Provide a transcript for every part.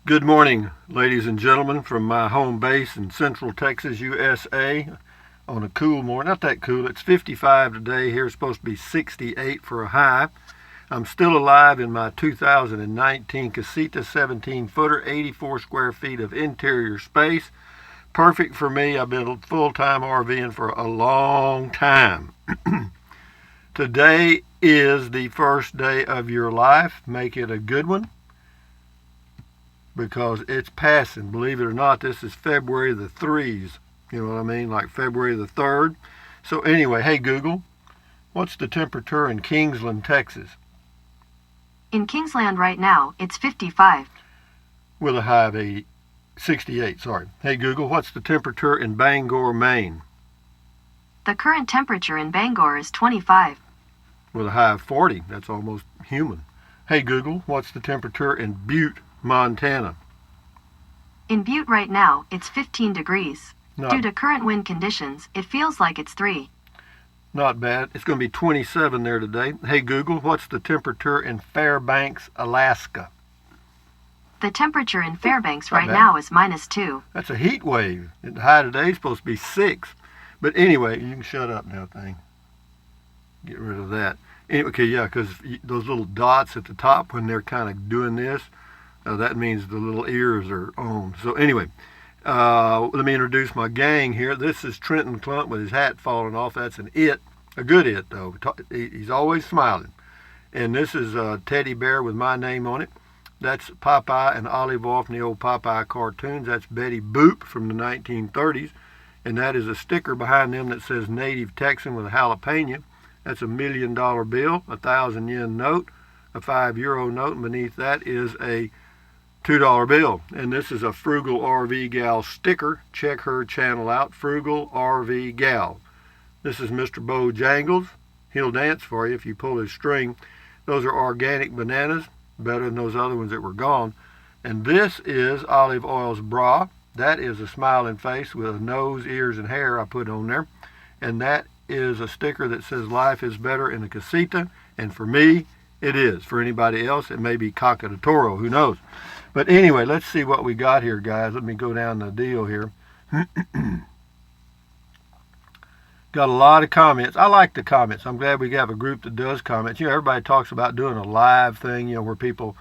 Good morning, ladies and gentlemen, from my home base in Central Texas, USA, on a cool morning. Not that cool, it's 55 today. Here it's supposed to be 68 for a high. I'm still alive in my 2019 Casita 17-footer, 84 square feet of interior space. Perfect for me. I've been full-time RVing for a long time. Today is the first day of your life. Make it a good one, because it's passing. Believe it or not, this is February the 3s. You know what I mean? Like February the 3rd. So anyway, hey Google, what's the temperature in Kingsland, Texas? In Kingsland right now, it's 55. With a high of 68, sorry. Hey Google, what's the temperature in Bangor, Maine? The current temperature in Bangor is 25. With a high of 40. That's almost human. Hey Google, what's the temperature in Butte, Montana? In Butte right now, it's 15 degrees. Not, Due to current wind conditions, it feels like it's 3. Not bad. It's going to be 27 there today. Hey Google, what's the temperature in Fairbanks, Alaska? The temperature in Fairbanks Not right bad. now is -2. That's a heat wave. The high today is supposed to be 6. But anyway, you can shut up now, thing. Get rid of that. Anyway, okay, yeah, because those little dots at the top, when they're kind of doing this, that means the little ears are on. So anyway, let me introduce my gang here. This is Trenton Clump with his hat falling off. That's an it. A good it, though. He's always smiling. And this is a teddy bear with my name on it. That's Popeye and Olive Oyl from the old Popeye cartoons. That's Betty Boop from the 1930s. And that is a sticker behind them that says Native Texan with a jalapeno. That's $1 million bill, a 1,000 yen note, a €5 note, and beneath that is a $2 bill. And this is a Frugal RV Gal sticker. Check her channel out, Frugal RV Gal. This is Mr. Bojangles. He'll dance for you if you pull his string. Those are organic bananas, better than those other ones that were gone. And this is Olive Oyl's bra. That is a smiling face with a nose, ears, and hair I put on there. And that is a sticker that says life is better in a casita. And for me, it is. For anybody else, it may be Caca de Toro. Who knows? But anyway, let's see what we got here, guys. Let me go down the deal here. Got a lot of comments. I like the comments. I'm glad we have a group that does comments. You know, everybody talks about doing a live thing, you know, where people,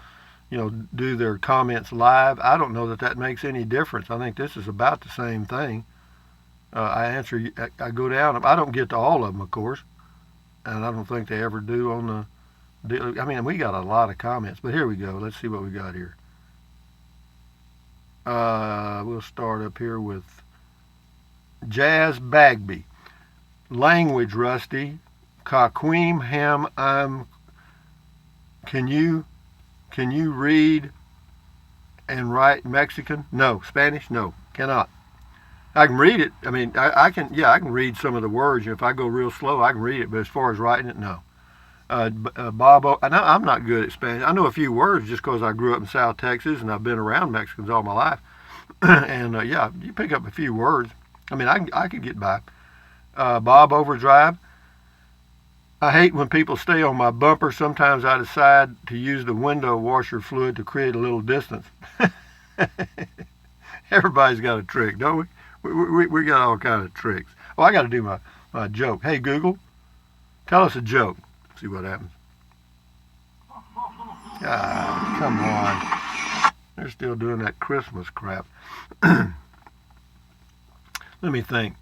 you know, do their comments live. I don't know that that makes any difference. I think this is about the same thing. I go down. I don't get to all of them, of course, and I don't think they ever do on the deal. I mean, we got a lot of comments, but here we go. Let's see what we got here. We'll start up here with Jazz Bagby. Language, Rusty. Kaquim ham. Can you read and write Mexican? No. Spanish? No. Cannot. I can read it. I mean, I can read some of the words. If I go real slow, I can read it. But as far as writing it, no. Bobo, I'm not good at Spanish. I know a few words just because I grew up in South Texas and I've been around Mexicans all my life. And yeah, you pick up a few words. I mean, I could get by. Bob Overdrive. I hate when people stay on my bumper. Sometimes I decide to use the window washer fluid to create a little distance. Everybody's got a trick, don't we? We got all kinds of tricks. Oh, I got to do my joke. Hey, Google, tell us a joke. See what happens. Ah, come on. They're still doing that Christmas crap. Let me think.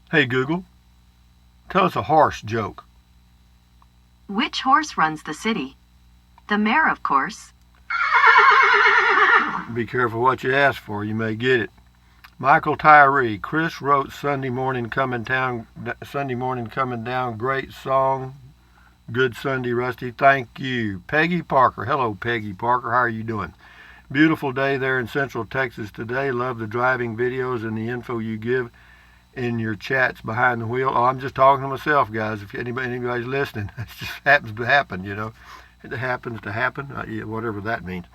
Hey, Google, tell us a horse joke. Which horse runs the city? The mayor, of course. Be careful what you ask for. You may get it. Michael Tyree. Chris wrote Sunday morning coming down. Great song. Good Sunday, Rusty. Thank you. Peggy Parker. Hello, Peggy Parker. How are you doing? Beautiful day there in Central Texas today. Love the driving videos and the info you give in your chats behind the wheel. Oh, I'm just talking to myself, guys. If anybody's listening, it just happens to happen, you know. It happens to happen, whatever that means.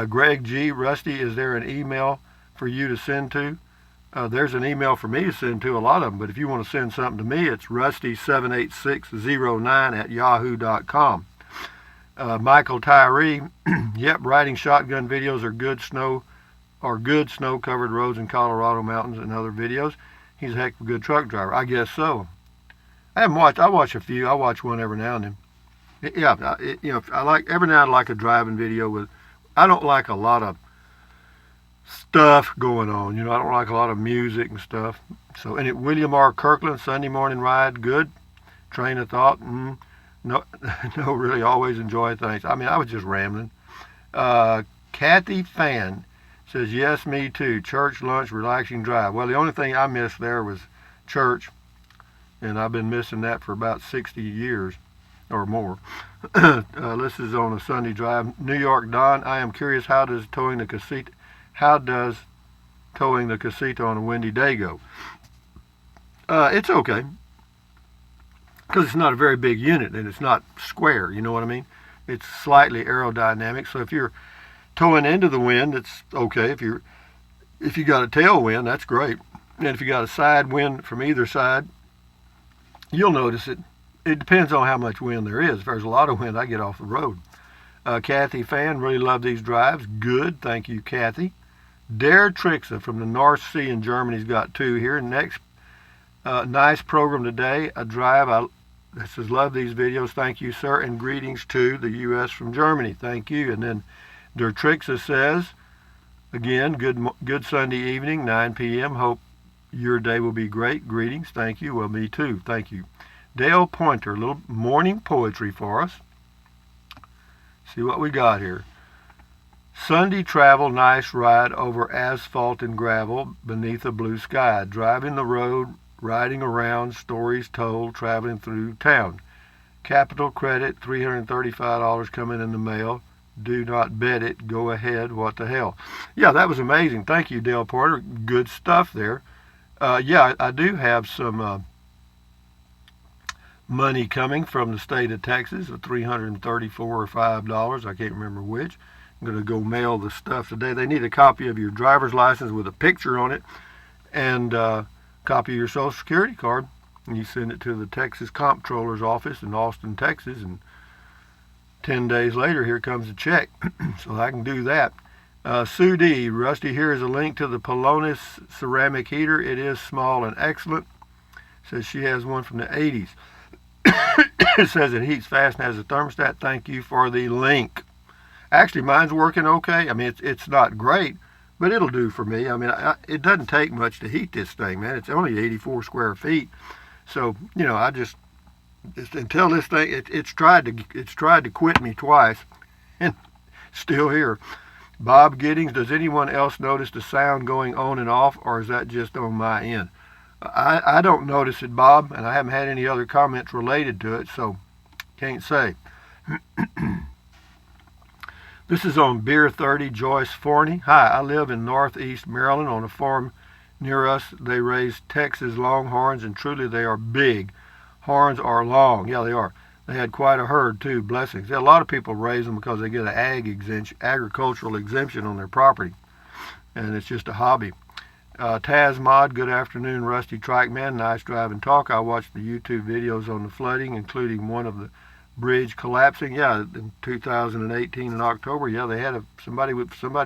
Greg G. Rusty, is there an email for you to send to? There's an email for me to send to, a lot of them, but if you want to send something to me, it's rusty78609 at yahoo.com. Michael Tyree, yep, riding shotgun videos are good snow-covered roads in Colorado mountains and other videos. He's a heck of a good truck driver. I guess so. I watch a few. I watch one every now and then. I like every now and then I like a driving video with. I don't like a lot of stuff going on. I don't like a lot of music and stuff. So, and William R. Kirkland, Sunday morning ride, good. Train of thought, no, no, really always enjoy things. I mean, I was just rambling. Kathy Fan says, yes, me too. Church, lunch, relaxing drive. Well, the only thing I missed there was church, and I've been missing that for about 60 years or more. This is on a Sunday drive. New York Don, I am curious, how does towing the Casita on a windy day go? It's okay, because it's not a very big unit and it's not square, you know what I mean? It's slightly aerodynamic, so if you're towing into the wind, it's okay. If you got a tailwind, that's great. And if you got a side wind from either side, you'll notice it. It depends on how much wind there is. If there's a lot of wind, I get off the road. Kathy Fan, really love these drives. Good, thank you, Kathy. Dare Trixa from the North Sea in Germany's got two here. Next, nice program today. A drive. This says, love these videos. Thank you, sir. And greetings to the U.S. from Germany. Thank you. And then Der Trixa says, again, good Sunday evening, 9 p.m. Hope your day will be great. Greetings. Thank you. Well, me too. Thank you. Dale Pointer, a little morning poetry for us. See what we got here. Sunday travel, nice ride over asphalt and gravel beneath a blue sky. Driving the road, riding around, stories told, traveling through town. Capital credit, $335 coming in the mail. Do not bet it. Go ahead. What the hell? Yeah, that was amazing. Thank you, Dale Porter. Good stuff there. Yeah, I do have some money coming from the state of Texas of $334 or $5. I can't remember which. I'm going to go mail the stuff today. They need a copy of your driver's license with a picture on it and a copy of your Social Security card. And you send it to the Texas Comptroller's office in Austin, Texas, and 10 days later, here comes a check. So I can do that. Sue D. Rusty, here is a link to the Polonis ceramic heater. It is small and excellent. Says she has one from the 80s. It says it heats fast and has a thermostat. Thank you for the link. Actually, mine's working okay. I mean, it's not great, but it'll do for me. I mean, it doesn't take much to heat this thing, man. It's only 84 square feet. So, I just until this thing, it's tried to quit me twice, and still here. Bob Giddings, does anyone else notice the sound going on and off, or is that just on my end? I don't notice it, Bob, and I haven't had any other comments related to it, so can't say. This is on Beer 30, Joyce Forney. Hi, I live in northeast Maryland on a farm near us. They raise Texas Longhorns, and truly they are big. Horns are long. Yeah, they are. They had quite a herd, too. Blessings. Yeah, a lot of people raise them because they get an agricultural exemption on their property, and it's just a hobby. Taz Mod, good afternoon, Rusty Trike Man. Nice drive and talk. I watched the YouTube videos on the flooding, including one of the bridge collapsing. Yeah, in 2018 in October. Yeah, they had somebody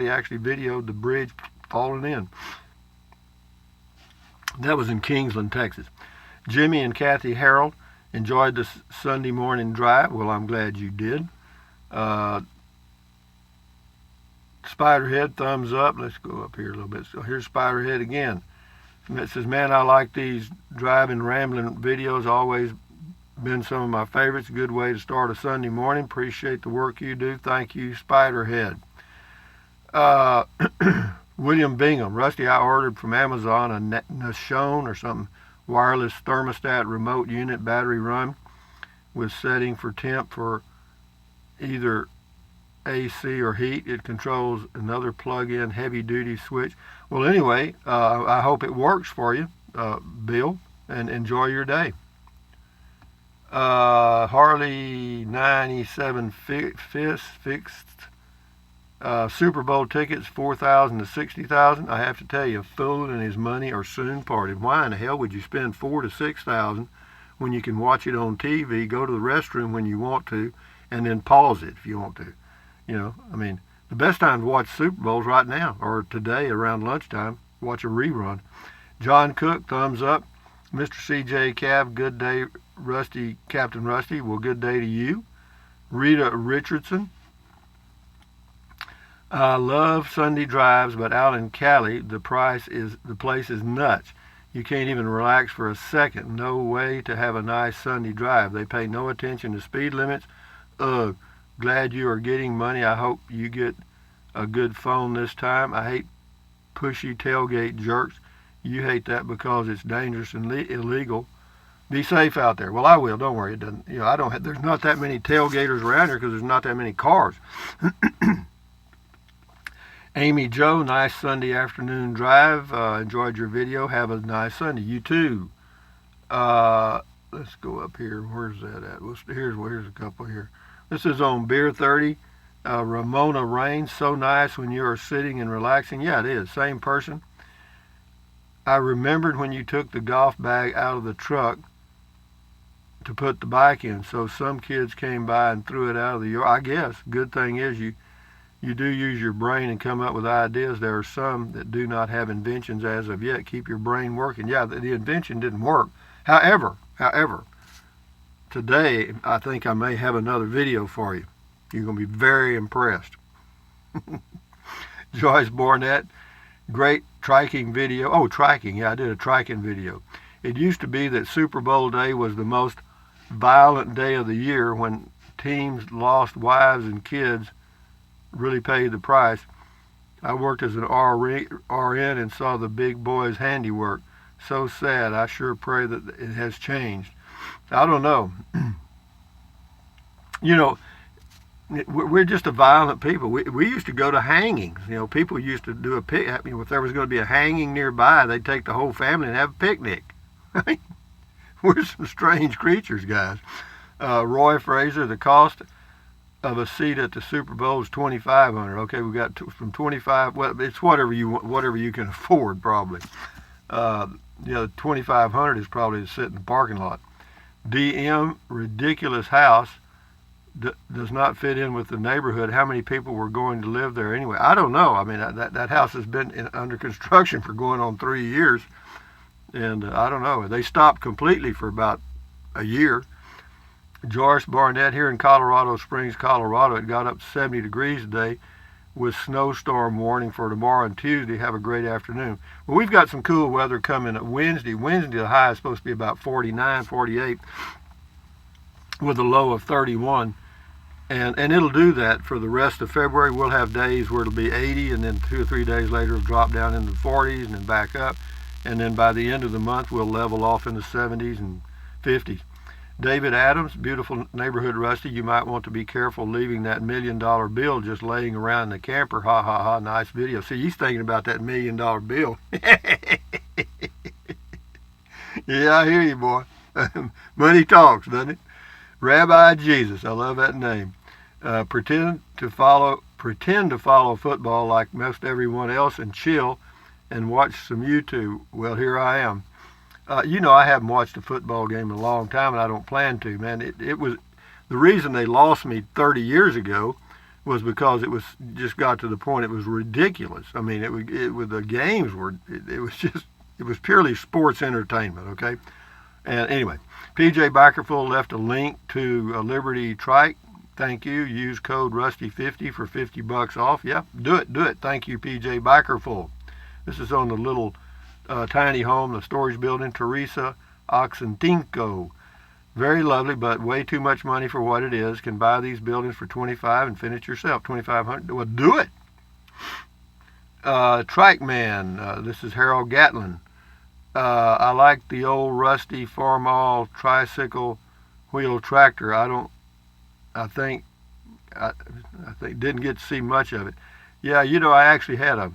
actually videoed the bridge falling in. That was in Kingsland, Texas. Jimmy and Kathy Harold enjoyed the Sunday morning drive. Well, I'm glad you did. Spiderhead, thumbs up. Let's go up here a little bit. So here's Spiderhead again. It says, man, I like these driving, rambling videos. Always been some of my favorites. Good way to start a Sunday morning. Appreciate the work you do. Thank you, Spiderhead. William Bingham. Rusty, I ordered from Amazon a Nashone or something. Wireless thermostat remote unit, battery run with setting for temp for either AC or heat. It controls another plug-in heavy-duty switch. Well, anyway, I hope it works for you, Bill, and enjoy your day. Harley 97 fixed Super Bowl tickets, 4,000 to 60,000. I have to tell you, a fool and his money are soon parted. Why in the hell would you spend 4,000 to 6,000 when you can watch it on TV, go to the restroom when you want to, and then pause it if you want to. You know, I mean, the best time to watch Super Bowls right now, or today around lunchtime, watch a rerun. John Cook, thumbs up. Mr. CJ Cav, good day, Rusty, Captain Rusty. Well, good day to you. Rita Richardson, I love Sunday drives, but out in Cali, the place is nuts. You can't even relax for a second. No way to have a nice Sunday drive. They pay no attention to speed limits. Ugh. Glad you are getting money. I hope you get a good phone this time. I hate pushy tailgate jerks. You hate that because it's dangerous and illegal. Be safe out there. Well, I will. Don't worry. It doesn't. You know, I don't. There's not that many tailgaters around here because there's not that many cars. Amy Joe, nice Sunday afternoon drive. Enjoyed your video. Have a nice Sunday. You too. Let's go up here. Where's that at? Here's a couple here. This is on Beer 30. Ramona Rain. So nice when you are sitting and relaxing. Yeah, it is. Same person. I remembered when you took the golf bag out of the truck to put the bike in. So some kids came by and threw it out of the yard. I guess. Good thing is you do use your brain and come up with ideas. There are some that do not have inventions as of yet. Keep your brain working. Yeah, the invention didn't work. However, today I think I may have another video for you. You're going to be very impressed. Joyce Barnett, great triking video. Oh, triking. Yeah, I did a triking video. It used to be that Super Bowl day was the most violent day of the year when teams lost wives and kids, really paid the price. I worked as an RN and saw the big boys' handiwork. So sad. I sure pray that it has changed. I don't know. You know, we're just a violent people. We used to go to hangings. You know, people used to do if there was going to be a hanging nearby, they'd take the whole family and have a picnic. We're some strange creatures, guys. Roy Fraser, the cost of a seat at the Super Bowl is $2,500. Okay, we got from 25. Well, it's whatever you can afford, probably. $2,500 is probably to sit in the parking lot. DM, ridiculous house, does not fit in with the neighborhood. How many people were going to live there anyway? I don't know. I mean, that house has been under construction for going on 3 years, and I don't know. They stopped completely for about a year. Joyce Barnett, here in Colorado Springs, Colorado, it got up to 70 degrees today with snowstorm warning for tomorrow and Tuesday. Have a great afternoon. Well, we've got some cool weather coming at Wednesday. Wednesday, the high is supposed to be about 49, 48 with a low of 31. And it'll do that for the rest of February. We'll have days where it'll be 80, and then 2 or 3 days later it'll drop down into the 40s and then back up. And then by the end of the month, we'll level off in the 70s and 50s. David Adams, beautiful neighborhood, Rusty. You might want to be careful leaving that $1 million bill just laying around in the camper. Ha, ha, ha. Nice video. See, he's thinking about that $1 million bill. Yeah, I hear you, boy. Money talks, doesn't it? Rabbi Jesus. I love that name. Pretend to follow football like most everyone else and chill and watch some YouTube. Well, here I am. I haven't watched a football game in a long time, and I don't plan to, man. It was the reason they lost me 30 years ago was because it just got to the point it was ridiculous. I mean, the games were it was purely sports entertainment, okay? And anyway, PJ Backerfull left a link to Liberty Trike. Thank you. Use code Rusty50 for $50 off. Yeah, do it. Thank you, PJ Backerfull. This is on the little tiny home, the storage building, Teresa Oxentinko. Very lovely, but way too much money for what it is. Can buy these buildings for $25 and finish yourself. $2,500. Well, do it. Trike Man. This is Harold Gatlin. I like the old rusty Farmall tricycle wheel tractor. I think didn't get to see much of it. Yeah, I actually had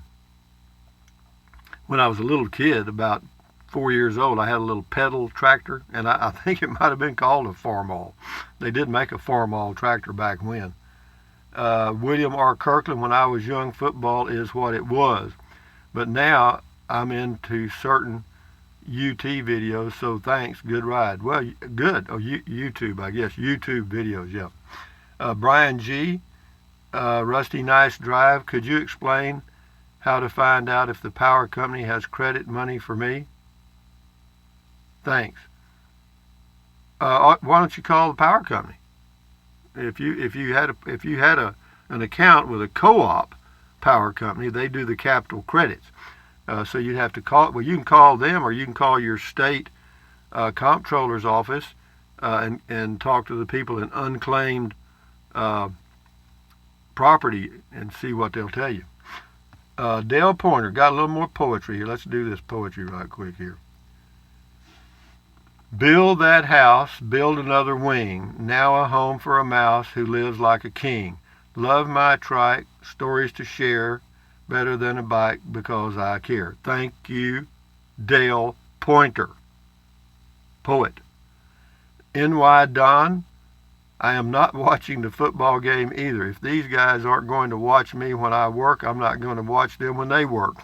when I was a little kid, about 4 years old, I had a little pedal tractor, and I think it might have been called a Farmall. They did make a Farmall tractor back when. William R. Kirkland, when I was young, football is what it was. But now I'm into certain UT videos, so thanks. Good ride. Well, good. Oh, YouTube, I guess. YouTube videos, yeah. Brian G. Rusty Nice Drive. Could you explain how to find out if the power company has credit money for me? Thanks. Why don't you call the power company? If you had an account with a co-op power company, they do the capital credits. So you'd have to call. Well, you can call them, or you can call your state comptroller's office and talk to the people in unclaimed property and see what they'll tell you. Dale Pointer got a little more poetry here. Let's do this poetry right quick here. Build that house, build another wing, now a home for a mouse who lives like a king. Love my trike, stories to share, better than a bike because I care. Thank you, Dale Pointer, poet. NY Don, I am not watching the football game either. If these guys aren't going to watch me when I work, I'm not going to watch them when they work.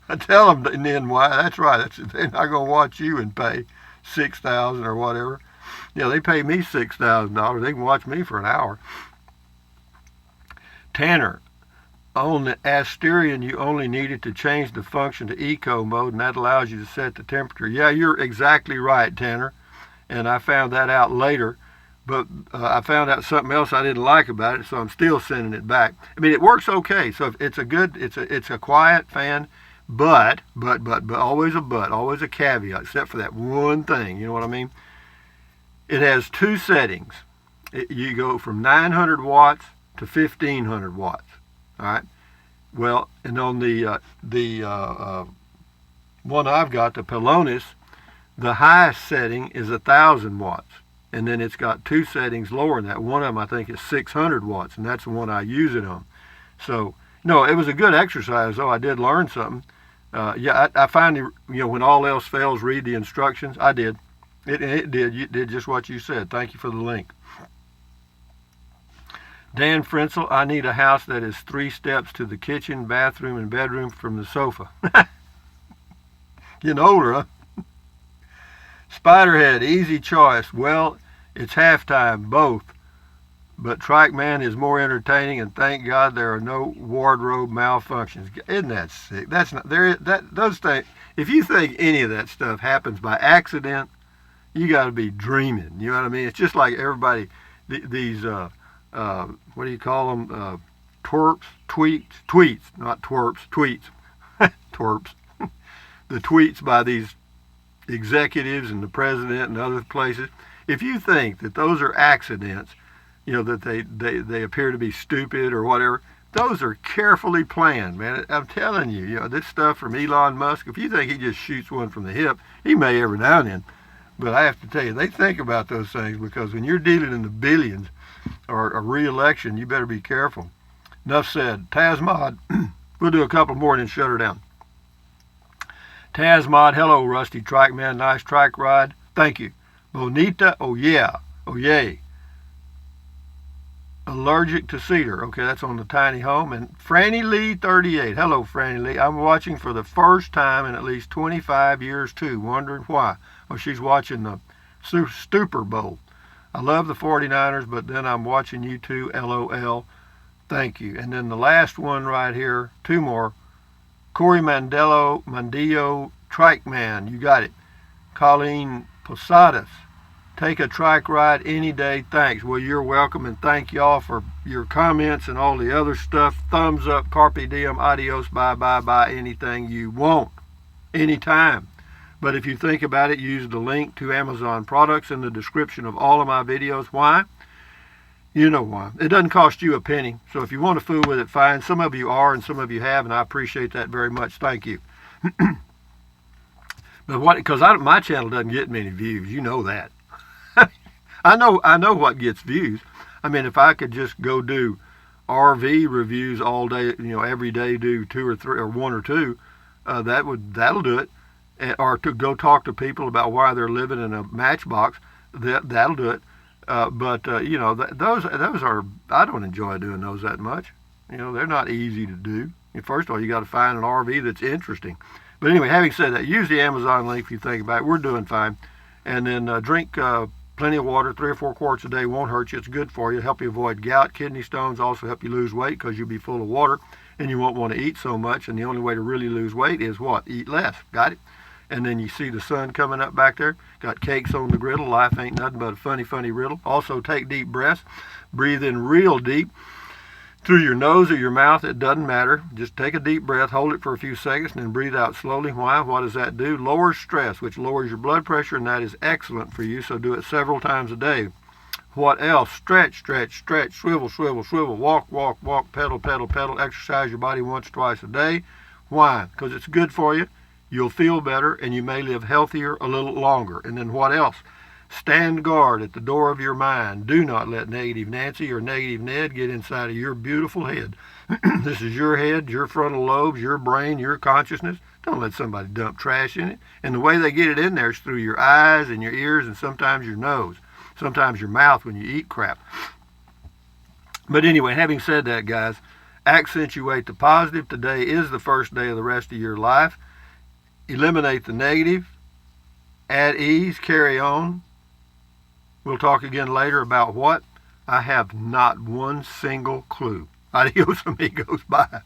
I tell them in NY, that's right. They're not going to watch you and pay $6,000 or whatever. Yeah, they pay me $6,000. They can watch me for an hour. Tanner, on the Asterion, you only needed to change the function to eco mode, and that allows you to set the temperature. Yeah, you're exactly right, Tanner. And I found that out later. But I found out something else I didn't like about it, so I'm still sending it back. I mean, it works okay. So it's a quiet fan. But always a caveat, except for that one thing, you know what I mean? It has two settings. You go from 900 watts to 1500 watts, all right? Well, and on the one I've got, the Pelonis, the highest setting is 1000 watts, and then it's got two settings lower than that. One of them I think is 600 watts, and that's the one I use it on. So, no, it was a good exercise, though. I did learn something. I finally, when all else fails, read the instructions. I did. It did. You did just what you said. Thank you for the link. Dan Frenzel, I need a house that is 3 steps to the kitchen, bathroom, and bedroom from the sofa. Getting older, huh? Spiderhead, easy choice. Well, it's halftime, both. But Trike Man is more entertaining, and thank God there are no wardrobe malfunctions. Isn't that sick? That's not there. Those things. If you think any of that stuff happens by accident, you got to be dreaming. You know what I mean? It's just like everybody. These what do you call them? Tweets, not twerps. Tweets, twerps. The tweets by these executives and the president and other places. If you think that those are accidents, that they appear to be stupid or whatever, those are carefully planned, man. I'm telling you, this stuff from Elon Musk, if you think he just shoots one from the hip, he may every now and then. But I have to tell you, they think about those things, because when you're dealing in the billions or a re-election, you better be careful. Enough said. Tazmod, we'll do a couple more and then shut her down. Tazmod, hello, Rusty Trike Man. Nice trike ride. Thank you. Bonita, oh yeah. Oh yay. Allergic to cedar. Okay, that's on the tiny home. And Franny Lee 38. Hello, Franny Lee. I'm watching for the first time in at least 25 years, too. Wondering why. Oh, she's watching the Super Bowl. I love the 49ers, but then I'm watching you too. LOL. Thank you. And then the last one right here, 2 more. Corey Mandillo, Trike Man. You got it. Colleen Posadas. Take a trike ride any day. Thanks. Well, you're welcome, and thank y'all for your comments and all the other stuff. Thumbs up, carpe diem, adios, bye, anything you want, anytime. But if you think about it, use the link to Amazon products in the description of all of my videos. Why? You know why. It doesn't cost you a penny. So if you want to fool with it, fine. Some of you are, and some of you have, and I appreciate that very much. Thank you. But because my channel doesn't get many views, you know that. I know what gets views. I mean, if I could just go do RV reviews all day, every day, do 2 or 3 or 1 or 2, that'll do it. Or to go talk to people about why they're living in a matchbox, that'll do it. Those are, I don't enjoy doing those that much. They're not easy to do. First of all, you got to find an RV that's interesting. But anyway, having said that, use the Amazon link if you think about it. We're doing fine. And then drink Plenty of water, 3 or 4 quarts a day won't hurt you. It's good for you. Help you avoid gout, kidney stones, also help you lose weight because you'll be full of water and you won't want to eat so much. And the only way to really lose weight is what? Eat less. Got it? And then you see the sun coming up back there. Got cakes on the griddle. Life ain't nothing but a funny, funny riddle. Also, take deep breaths. Breathe in real deep through your nose or your mouth. It doesn't matter. Just take a deep breath, hold it for a few seconds, and then breathe out slowly. Why? What does that do? Lowers stress, which lowers your blood pressure, and that is excellent for you. So do it several times a day. What else? Stretch, stretch, stretch, swivel, swivel, swivel, walk, walk, walk, pedal, pedal, pedal. Exercise your body once or twice a day. Why? Because it's good for you. You'll feel better, and you may live healthier a little longer. And then what else? Stand guard at the door of your mind. Do not let negative Nancy or negative Ned get inside of your beautiful head. This is your head, your frontal lobes, your brain, your consciousness. Don't let somebody dump trash in it. And the way they get it in there is through your eyes and your ears and sometimes your nose. Sometimes your mouth when you eat crap. But anyway, having said that, guys, accentuate the positive. Today is the first day of the rest of your life. Eliminate the negative. At ease. Carry on. We'll talk again later about what? I have not one single clue. Adios amigos. Bye.